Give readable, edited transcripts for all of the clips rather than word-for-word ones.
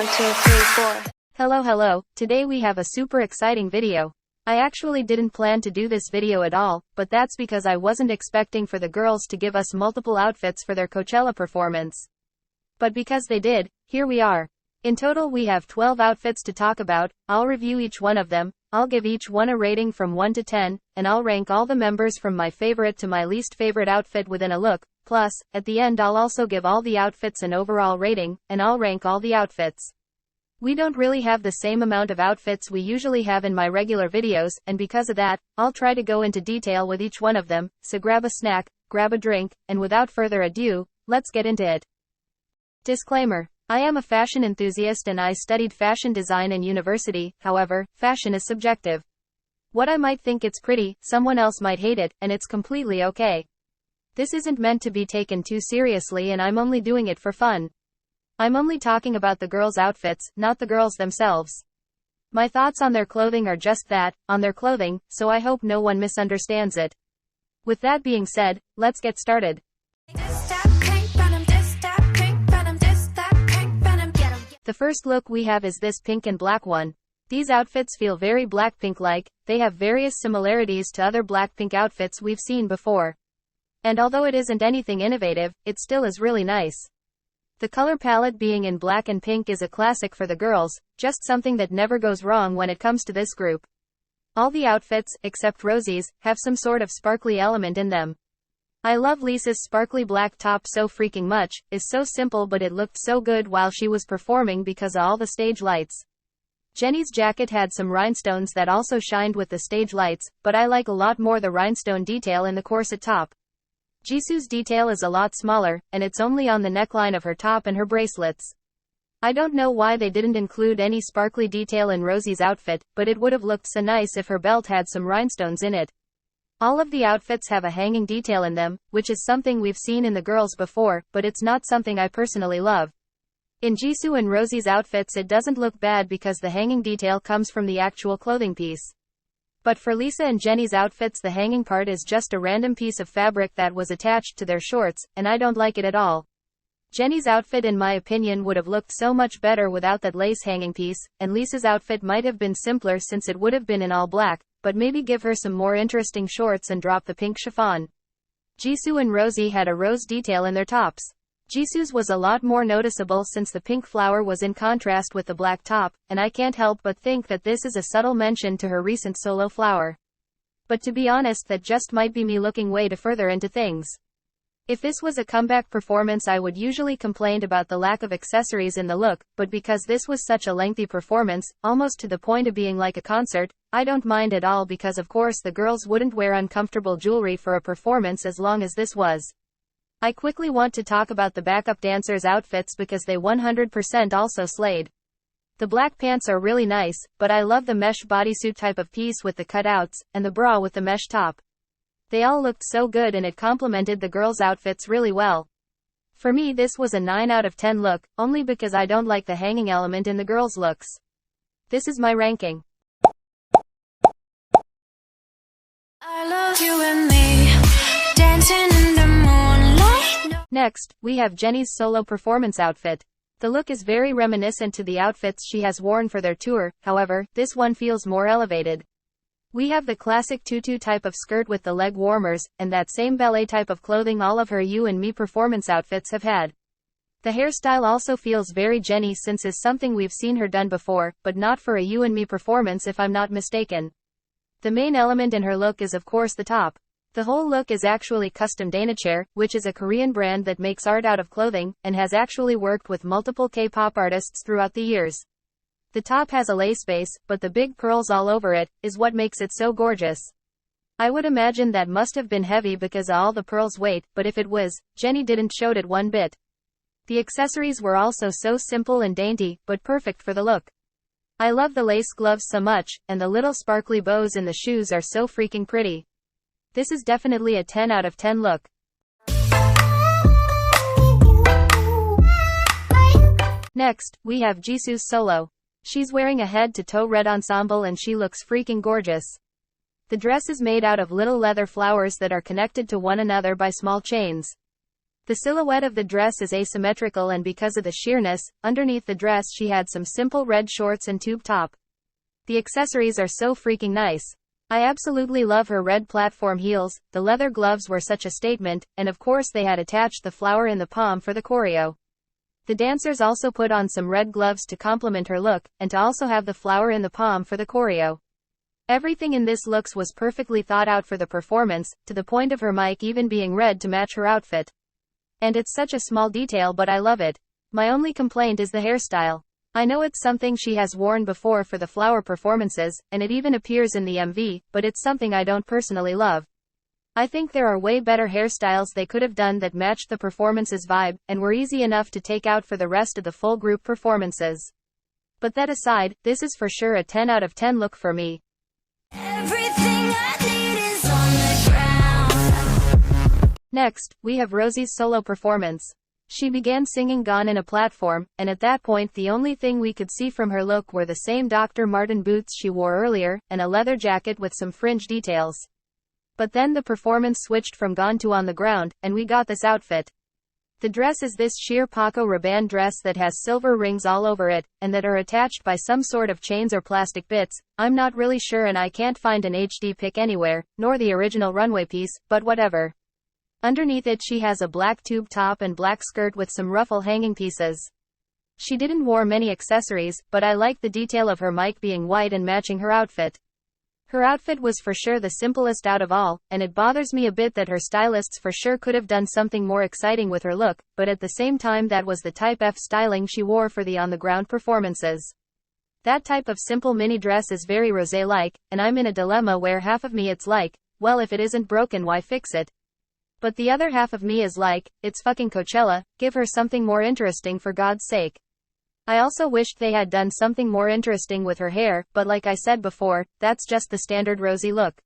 1, 2, 3, 4. Hello, today we have a super exciting video. I actually didn't plan to do this video at all, but that's because I wasn't expecting for the girls to give us multiple outfits for their Coachella performance. But because they did, here we are. In total we have 12 outfits to talk about. I'll review each one of them, I'll give each one a rating from 1 to 10, and I'll rank all the members from my favorite to my least favorite outfit within a look. Plus, at the end I'll also give all the outfits an overall rating, and I'll rank all the outfits. We don't really have the same amount of outfits we usually have in my regular videos, and because of that, I'll try to go into detail with each one of them, so grab a snack, grab a drink, and without further ado, let's get into it. Disclaimer. I am a fashion enthusiast and I studied fashion design in university. However, fashion is subjective. What I might think it's pretty, someone else might hate it, and it's completely okay. This isn't meant to be taken too seriously and I'm only doing it for fun. I'm only talking about the girls' outfits, not the girls themselves. My thoughts on their clothing are just that, on their clothing, so I hope no one misunderstands it. With that being said, let's get started. The first look we have is this pink and black one. These outfits feel very Blackpink-like. They have various similarities to other Blackpink outfits we've seen before. And although it isn't anything innovative, it still is really nice. The color palette being in black and pink is a classic for the girls, just something that never goes wrong when it comes to this group. All the outfits, except Rosé's, have some sort of sparkly element in them. I love Lisa's sparkly black top so freaking much. It's so simple but it looked so good while she was performing because of all the stage lights. Jennie's jacket had some rhinestones that also shined with the stage lights, but I like a lot more the rhinestone detail in the corset top. Jisoo's detail is a lot smaller, and it's only on the neckline of her top and her bracelets. I don't know why they didn't include any sparkly detail in Rosé's outfit, but it would have looked so nice if her belt had some rhinestones in it. All of the outfits have a hanging detail in them, which is something we've seen in the girls before, but it's not something I personally love. In Jisoo and Rosé's outfits it doesn't look bad because the hanging detail comes from the actual clothing piece. But for Lisa and Jennie's outfits the hanging part is just a random piece of fabric that was attached to their shorts, and I don't like it at all. Jennie's outfit in my opinion would have looked so much better without that lace hanging piece, and Lisa's outfit might have been simpler since it would have been in all black, but maybe give her some more interesting shorts and drop the pink chiffon. Jisoo and Rosé had a rose detail in their tops. Jisoo's was a lot more noticeable since the pink flower was in contrast with the black top, and I can't help but think that this is a subtle mention to her recent solo flower. But to be honest, that just might be me looking way too further into things. If this was a comeback performance I would usually complain about the lack of accessories in the look, but because this was such a lengthy performance, almost to the point of being like a concert, I don't mind at all because of course the girls wouldn't wear uncomfortable jewelry for a performance as long as this was. I quickly want to talk about the backup dancers' outfits because they 100% also slayed. The black pants are really nice, but I love the mesh bodysuit type of piece with the cutouts, and the bra with the mesh top. They all looked so good and it complemented the girls' outfits really well. For me this was a 9 out of 10 look, only because I don't like the hanging element in the girls' looks. This is my ranking. I love you and me, dancing in the moonlight. Next, we have Jennie's solo performance outfit. The look is very reminiscent to the outfits she has worn for their tour, however, this one feels more elevated. We have the classic tutu type of skirt with the leg warmers, and that same ballet type of clothing all of her You and Me performance outfits have had. The hairstyle also feels very Jennie since it's something we've seen her done before, but not for a You and Me performance if I'm not mistaken. The main element in her look is of course the top. The whole look is actually custom Danachair, which is a Korean brand that makes art out of clothing, and has actually worked with multiple K-pop artists throughout the years. The top has a lace base, but the big pearls all over it, is what makes it so gorgeous. I would imagine that must have been heavy because of all the pearls' weight, but if it was, Jennie didn't showed it one bit. The accessories were also so simple and dainty, but perfect for the look. I love the lace gloves so much, and the little sparkly bows in the shoes are so freaking pretty. This is definitely a 10 out of 10 look. Next, we have Jisoo's solo. She's wearing a head-to-toe red ensemble and she looks freaking gorgeous. The dress is made out of little leather flowers that are connected to one another by small chains. The silhouette of the dress is asymmetrical, and because of the sheerness, underneath the dress she had some simple red shorts and tube top. The accessories are so freaking nice. I absolutely love her red platform heels, the leather gloves were such a statement, and of course they had attached the flower in the palm for the choreo. The dancers also put on some red gloves to complement her look, and to also have the flower in the palm for the choreo. Everything in this looks was perfectly thought out for the performance, to the point of her mic even being red to match her outfit. And it's such a small detail, but I love it. My only complaint is the hairstyle. I know it's something she has worn before for the flower performances, and it even appears in the MV, but it's something I don't personally love. I think there are way better hairstyles they could have done that matched the performance's vibe, and were easy enough to take out for the rest of the full group performances. But that aside, this is for sure a 10 out of 10 look for me. Everything I need is on the ground. Next, we have Rosé's solo performance. She began singing Gone in a platform, and at that point the only thing we could see from her look were the same Dr. Martens boots she wore earlier, and a leather jacket with some fringe details. But then the performance switched from Gone to On the Ground, and we got this outfit. The dress is this sheer Paco Rabanne dress that has silver rings all over it, and that are attached by some sort of chains or plastic bits. I'm not really sure, and I can't find an HD pic anywhere, nor the original runway piece, but whatever. Underneath it she has a black tube top and black skirt with some ruffle hanging pieces. She didn't wear many accessories, but I like the detail of her mic being white and matching her outfit. Her outfit was for sure the simplest out of all, and it bothers me a bit that her stylists for sure could have done something more exciting with her look, but at the same time that was the type F styling she wore for the on-the-ground performances. That type of simple mini dress is very Rosé-like, and I'm in a dilemma where half of me it's like, well, if it isn't broken why fix it? But the other half of me is like, it's fucking Coachella, give her something more interesting for God's sake. I also wished they had done something more interesting with her hair, but like I said before, that's just the standard Rosé look.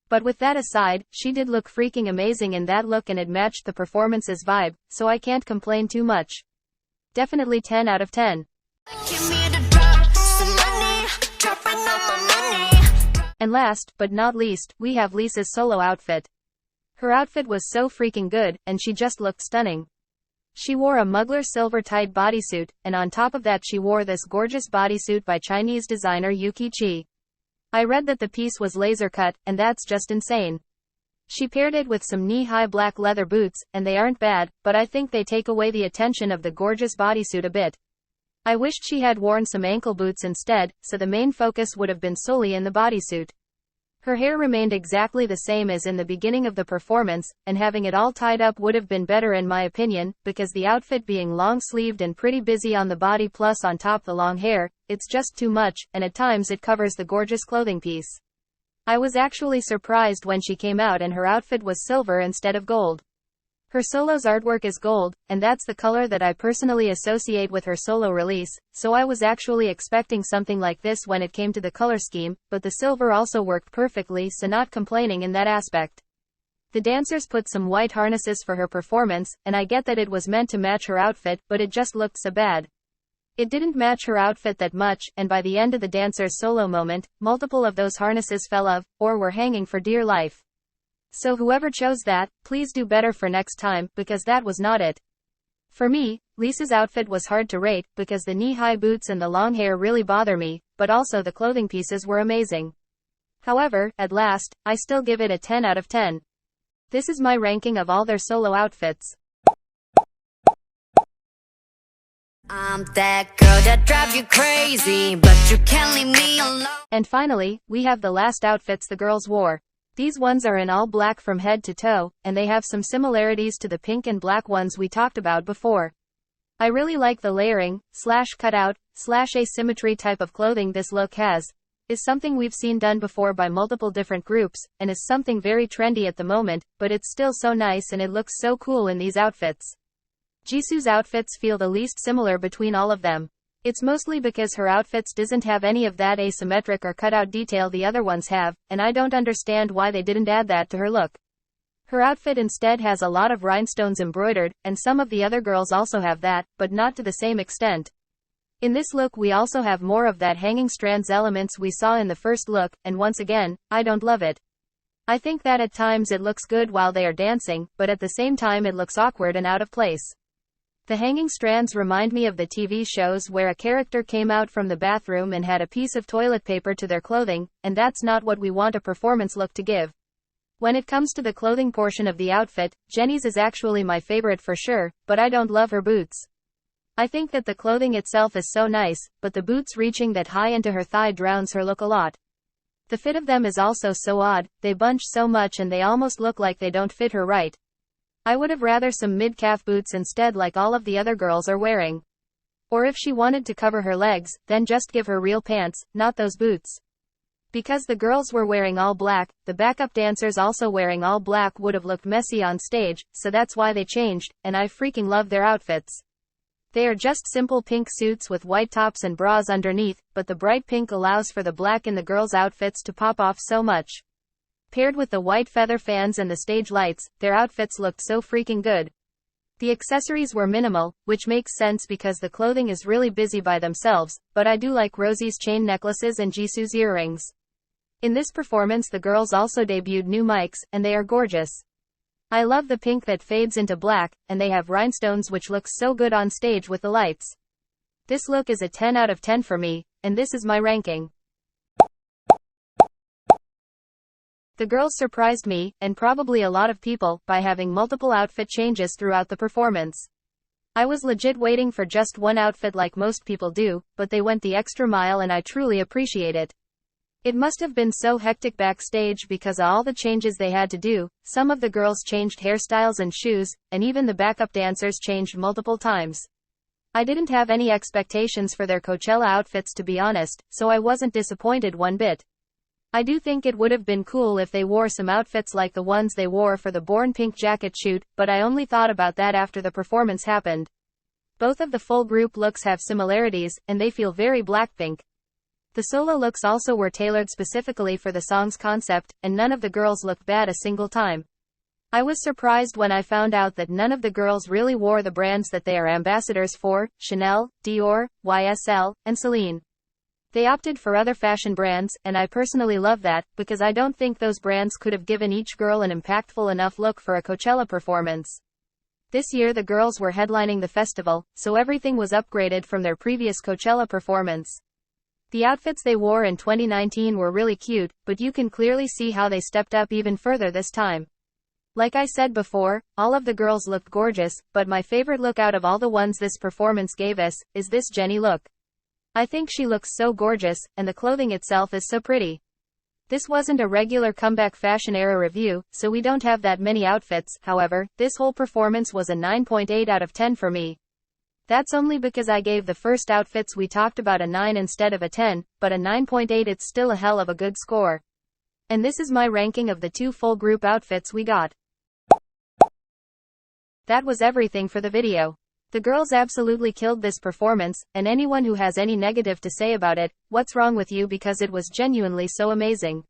But with that aside, she did look freaking amazing in that look, and it matched the performance's vibe, so I can't complain too much. Definitely 10 out of 10. Give me the drop, some money, dropping on my money. And last, but not least, we have Lisa's solo outfit. Her outfit was so freaking good, and she just looked stunning. She wore a Mugler silver tight bodysuit, and on top of that she wore this gorgeous bodysuit by Chinese designer Yuki Chi. I read that the piece was laser cut, and that's just insane. She paired it with some knee-high black leather boots, and they aren't bad, but I think they take away the attention of the gorgeous bodysuit a bit. I wished she had worn some ankle boots instead, so the main focus would have been solely in the bodysuit. Her hair remained exactly the same as in the beginning of the performance, and having it all tied up would have been better in my opinion, because the outfit being long-sleeved and pretty busy on the body plus on top the long hair, it's just too much, and at times it covers the gorgeous clothing piece. I was actually surprised when she came out and her outfit was silver instead of gold. Her solo's artwork is gold, and that's the color that I personally associate with her solo release, so I was actually expecting something like this when it came to the color scheme, but the silver also worked perfectly, so not complaining in that aspect. The dancers put some white harnesses for her performance, and I get that it was meant to match her outfit, but it just looked so bad. It didn't match her outfit that much, and by the end of the dancer's solo moment, multiple of those harnesses fell off, or were hanging for dear life. So whoever chose that, please do better for next time, because that was not it. For me, Lisa's outfit was hard to rate, because the knee-high boots and the long hair really bother me, but also the clothing pieces were amazing. However, at last, I still give it a 10 out of 10. This is my ranking of all their solo outfits. I'm that girl that drives you crazy, but you can't leave me alone. And finally, we have the last outfits the girls wore. These ones are in all black from head to toe, and they have some similarities to the pink and black ones we talked about before. I really like the layering, cutout, asymmetry type of clothing this look has. Is something we've seen done before by multiple different groups, and is something very trendy at the moment, but it's still so nice and it looks so cool in these outfits. Jisoo's outfits feel the least similar between all of them. It's mostly because her outfits doesn't have any of that asymmetric or cutout detail the other ones have, and I don't understand why they didn't add that to her look. Her outfit instead has a lot of rhinestones embroidered, and some of the other girls also have that, but not to the same extent. In this look we also have more of that hanging strands elements we saw in the first look, and once again, I don't love it. I think that at times it looks good while they are dancing, but at the same time it looks awkward and out of place. The hanging strands remind me of the TV shows where a character came out from the bathroom and had a piece of toilet paper to their clothing, and that's not what we want a performance look to give. When it comes to the clothing portion of the outfit, Jennie's is actually my favorite for sure, but I don't love her boots. I think that the clothing itself is so nice, but the boots reaching that high into her thigh drowns her look a lot. The fit of them is also so odd, they bunch so much and they almost look like they don't fit her right. I would have rather some mid-calf boots instead like all of the other girls are wearing. Or if she wanted to cover her legs, then just give her real pants, not those boots. Because the girls were wearing all black, the backup dancers also wearing all black would have looked messy on stage, so that's why they changed, and I freaking love their outfits. They are just simple pink suits with white tops and bras underneath, but the bright pink allows for the black in the girls' outfits to pop off so much. Paired with the white feather fans and the stage lights, their outfits looked so freaking good. The accessories were minimal, which makes sense because the clothing is really busy by themselves, but I do like Rosé's chain necklaces and Jisoo's earrings. In this performance the girls also debuted new mics, and they are gorgeous. I love the pink that fades into black, and they have rhinestones which looks so good on stage with the lights. This look is a 10 out of 10 for me, and this is my ranking. The girls surprised me, and probably a lot of people, by having multiple outfit changes throughout the performance. I was legit waiting for just one outfit like most people do, but they went the extra mile and I truly appreciate it. It must have been so hectic backstage because of all the changes they had to do. Some of the girls changed hairstyles and shoes, and even the backup dancers changed multiple times. I didn't have any expectations for their Coachella outfits to be honest, so I wasn't disappointed one bit. I do think it would have been cool if they wore some outfits like the ones they wore for the Born Pink jacket shoot, but I only thought about that after the performance happened. Both of the full group looks have similarities, and they feel very Blackpink. The solo looks also were tailored specifically for the song's concept, and none of the girls looked bad a single time. I was surprised when I found out that none of the girls really wore the brands that they are ambassadors for: Chanel, Dior, YSL, and Celine. They opted for other fashion brands, and I personally love that, because I don't think those brands could have given each girl an impactful enough look for a Coachella performance. This year the girls were headlining the festival, so everything was upgraded from their previous Coachella performance. The outfits they wore in 2019 were really cute, but you can clearly see how they stepped up even further this time. Like I said before, all of the girls looked gorgeous, but my favorite look out of all the ones this performance gave us, is this Jennie look. I think she looks so gorgeous, and the clothing itself is so pretty. This wasn't a regular comeback fashion era review, so we don't have that many outfits. However, this whole performance was a 9.8 out of 10 for me. That's only because I gave the first outfits we talked about a 9 instead of a 10, but a 9.8 it's still a hell of a good score. And this is my ranking of the two full group outfits we got. That was everything for the video. The girls absolutely killed this performance, and anyone who has any negative to say about it, what's wrong with you, because it was genuinely so amazing.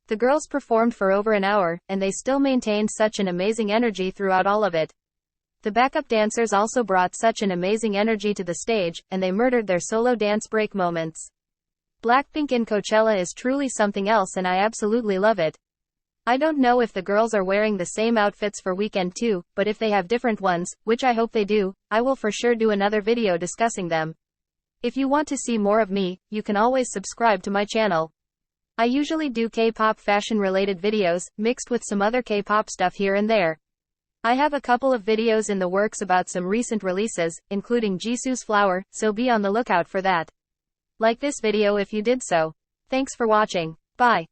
The girls performed for over an hour, and they still maintained such an amazing energy throughout all of it. The backup dancers also brought such an amazing energy to the stage, and they murdered their solo dance break moments. Blackpink in Coachella is truly something else and I absolutely love it. I don't know if the girls are wearing the same outfits for weekend 2, but if they have different ones, which I hope they do, I will for sure do another video discussing them. If you want to see more of me, you can always subscribe to my channel. I usually do K-pop fashion related videos, mixed with some other K-pop stuff here and there. I have a couple of videos in the works about some recent releases, including Jisoo's Flower, so be on the lookout for that. Like this video if you did so. Thanks for watching. Bye.